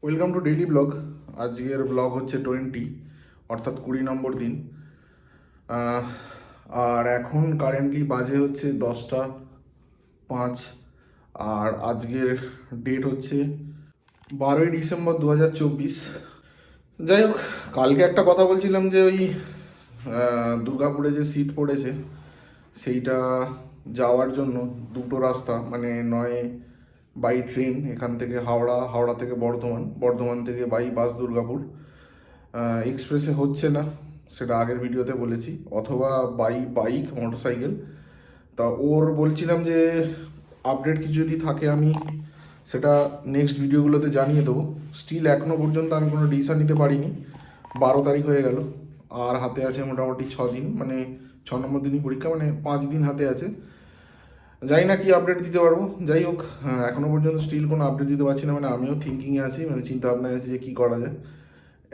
Welcome to daily blog. আজকের blog হচ্ছে 20 অর্থাৎ 20 নম্বর দিন। আর এখন কারেন্টলি বাজে হচ্ছে 10টা 5। আর আজকের ডেট হচ্ছে 12ই ডিসেম্বর 2024। যাই হোক, কালকে একটা কথা বলছিলাম যে ওই দুর্গাপুরে যে সিট পড়েছে সেইটা যাওয়ার জন্য দুটো রাস্তা, মানে নয় বাই ট্রেন এখান থেকে হাওড়া, হাওড়া থেকে বর্ধমান, বর্ধমান থেকে বাই বাস দুর্গাপুর। এক্সপ্রেসে হচ্ছে না, সেটা আগের ভিডিওতে বলেছি, অথবা বাই বাইক মোটরসাইকেল। তা ওর বলছিলাম যে আপডেট কিছু যদি থাকে আমি সেটা নেক্সট ভিডিওগুলোতে জানিয়ে দেবো। স্টিল এখনও পর্যন্ত আমি কোনো ডিসিশন নিতে পারিনি। 12 তারিখ হয়ে গেল, আর হাতে আছে মোটামুটি 6 দিন, মানে 6 নম্বর দিনই পরীক্ষা, মানে 5 দিন হাতে আছে। জানি না কি আপডেট দিতে পারবো। যাই হোক, এখনও পর্যন্ত স্টিল কোনো আপডেট দিতে পারছি না, মানে আমিও থিঙ্কিংয়ে আছি, মানে চিন্তা ভাবনায় আছি যে কী করা যায়।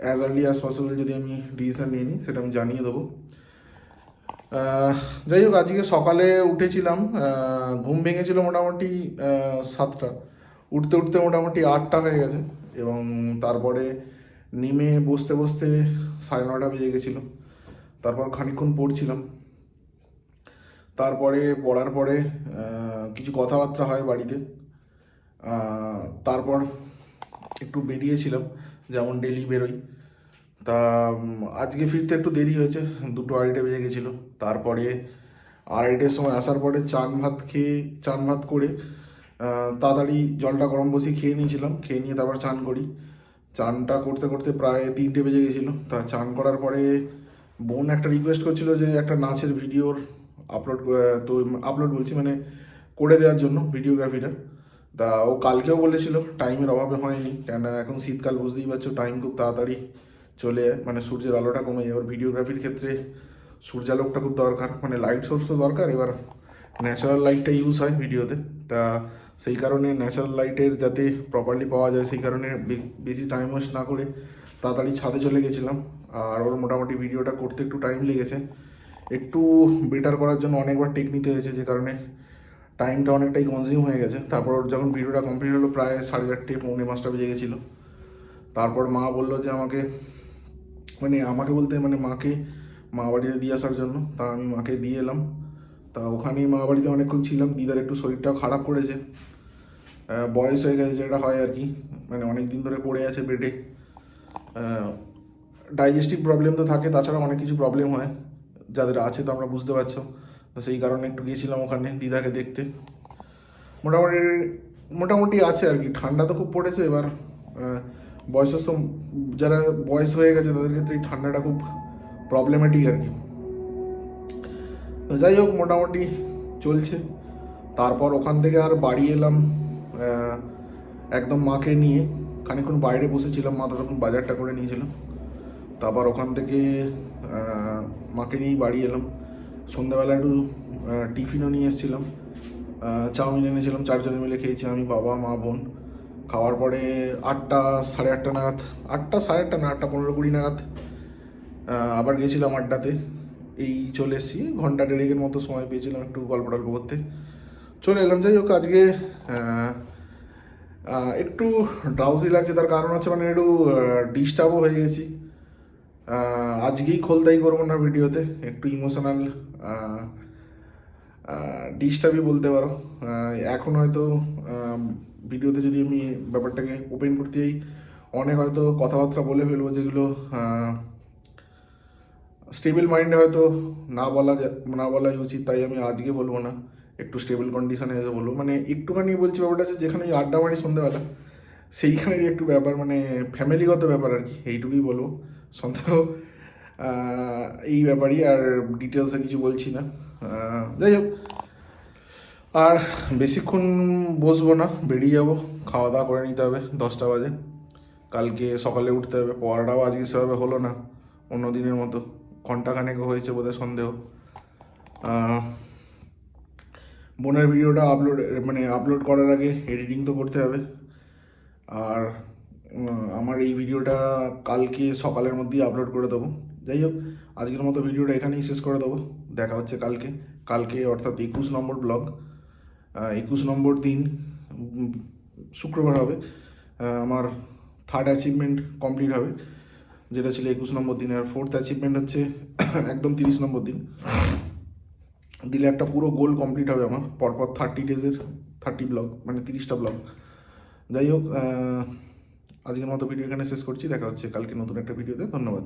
অ্যাজ আর্লি অ্যাজ পসিবল যদি আমি ডিসিশন নিয়ে নিই সেটা আমি জানিয়ে দেবো। যাই হোক, আজকে সকালে উঠেছিলাম, ঘুম ভেঙেছিল মোটামুটি 7টা, উঠতে উঠতে মোটামুটি 8টা হয়ে গেছে, এবং তারপরে নেমে বসতে বসতে 9:30 বেজে গেছিলো। তারপর খানিকক্ষণ পড়ছিলাম, তারপরে পড়ার পরে কিছু কথাবার্তা হয় বাড়িতে। তারপর একটু বেরিয়েছিলাম, যেমন ডেলি বেরোই। তা আজকে ফিরতে একটু দেরি হয়েছে, 2:30 বেজে গেছিলো। তারপরে 2:30টার সময় আসার পরে চান ভাত করে তাড়াতাড়ি জলটা গরম বসিয়ে খেয়ে নিয়েছিলাম। খেয়ে নিয়ে তারপর চান করি। চানটা করতে করতে প্রায় 3টে বেজে গেছিলো। তা চান করার পরে বোন একটা রিকোয়েস্ট করছিল যে একটা নাচের ভিডিওর আপলোড বলছি, মানে করে দেওয়ার জন্য ভিডিওগ্রাফিটা। তা ও কালকেও বলেছিল, টাইমের অভাবে হয়নি, কেননা এখন শীতকাল, বুঝতেই পারছো, টাইম খুব তাড়াতাড়ি চলে যায়, মানে সূর্যের আলোটা কমে যায়। এবার ভিডিওগ্রাফির ক্ষেত্রে সূর্যালোকটা খুব দরকার, মানে লাইট সোর্স তো দরকার। এবার ন্যাচারাল লাইটটা ইউজ হয় ভিডিওতে, তা সেই কারণে ন্যাচারাল লাইটের যাতে প্রপারলি পাওয়া যায় সেই কারণে বেশি টাইম ওয়েস্ট না করে তাড়াতাড়ি ছাদে চলে গেছিলাম। আর ওর মোটামুটি ভিডিওটা করতে একটু টাইম লেগেছে, একটু বেটার করার জন্য অনেকবার টেক নিতে হয়েছে, যে কারণে টাইমটা অনেকটাই কনজিউম হয়ে গেছে। তারপর যখন ভিডিওটা কমপ্লিট হলো প্রায় 4:30 পৌনে 5টা বেজে গেছিলো। তারপর মা বললো যে আমাকে বলতে মানে মা বাড়িতে দিয়ে আসার জন্য। তা আমি মাকে দিয়ে এলাম। তা ওখানেই মা বাড়িতে অনেকক্ষণ ছিলাম। দিদার একটু শরীরটাও খারাপ করেছে, বয়স হয়ে গেছে যেটা হয় আর কি, মানে অনেক দিন ধরে পড়ে আছে বেডে। ডাইজেস্টিভ প্রবলেম তো থাকে, তাছাড়া অনেক কিছু প্রবলেম হয়, যাদের আছে তো আমরা বুঝতে পারছো। তো সেই কারণে একটু গিয়েছিলাম ওখানে দিদাকে দেখতে। মোটামুটি মোটামুটি আছে আর কি। ঠান্ডা তো খুব পড়েছে। এবার বয়সস্থ যারা বয়স হয়ে গেছে তাদের ক্ষেত্রে এই ঠান্ডাটা খুব প্রবলেমেটিক আর কি। তো যাই হোক, মোটামুটি চলছে। তারপর ওখান থেকে আর বাড়ি এলাম একদম মাকে নিয়ে। খানিকক্ষণ বাইরে বসেছিলাম, মা তখন বাজারটা করে নিয়েছিল। তারপর ওখান থেকে মাকে নিয়েই বাড়ি এলাম। সন্ধ্যাবেলা একটু টিফিনও নিয়ে এসেছিলাম, চাউমিন এনেছিলাম, 4জনে মিলে খেয়েছি, আমি, বাবা, মা, বোন। খাওয়ার পরে 8টা 8:30 নাগাদ, 8টা 8:30 না, 8টা 15-20 নাগাদ আবার গেছিলাম আড্ডাতে। এই চলে এসেছি, ঘন্টা দেড়েকের মতো সময় পেয়েছিলাম একটু গল্প টল্প করতে, চলে এলাম। যাই হোক, আজকে একটু ড্রাউজি লাগছে, তার কারণ হচ্ছে মানে একটু ডিস্টার্বও হয়ে গেছি। আজকেই খোলতাই করবো না ভিডিওতে, একটু ইমোশনাল ডিস্টার্বই বলতে পারো। এখন হয়তো ভিডিওতে যদি আমি ব্যাপারটাকে ওপেন করতে যাই, অনেক হয়তো কথাবার্তা বলে ফেলবো যেগুলো স্টেবল মাইন্ডে হয়তো না বলাই উচিত। তাই আমি আজকে বলবো না, একটু স্টেবল কন্ডিশনে এসে বলবো। মানে একটুখানি বলছি, ব্যাপারটা আছে যেখানে আড্ডা মারি সন্ধ্যাবেলা, সেইখানেরই একটু ব্যাপার, মানে ফ্যামিলিগত ব্যাপার আর কি, এইটুকুই বলবো। সন্দেহ এই ব্যাপারই, আর ডিটেলসে কিছু বলছি না। যাই হোক, আর বেশিক্ষণ বসবো না, বেরিয়ে যাবো, খাওয়া দাওয়া করে নিতে হবে, 10টা বাজে। কালকে সকালে উঠতে হবে। পড়াটাও আজকে সেভাবে হলো না অন্য দিনের মতো, ঘন্টাখানেকও হয়েছে বোধহয় সন্দেহ। বোনের ভিডিওটা আপলোড করার আগে এডিটিং তো করতে হবে। আর আমার এই ভিডিওটা কালকে সকালের মধ্যেই আপলোড করে দেবো। যাই হোক, আজকের মতো ভিডিওটা এখানেই শেষ করে দেবো। দেখা হচ্ছে কালকে অর্থাৎ 21 নম্বর ব্লগ, 21 নম্বর দিন, শুক্রবার হবে। আমার থার্ড অ্যাচিভমেন্ট কমপ্লিট হবে, যেটা ছিল 21 নম্বর দিন। আর ফোর্থ অ্যাচিভমেন্ট হচ্ছে একদম 30 নম্বর দিন দিলে একটা পুরো গোল কমপ্লিট হবে আমার, পরপর 30 ডেজের 30 ব্লগ, মানে 30টা ব্লগ। যাই হোক, আজকের মতো ভিডিও এখানে শেষ করছি। দেখা হচ্ছে কালকে নতুন একটা ভিডিওতে। ধন্যবাদ।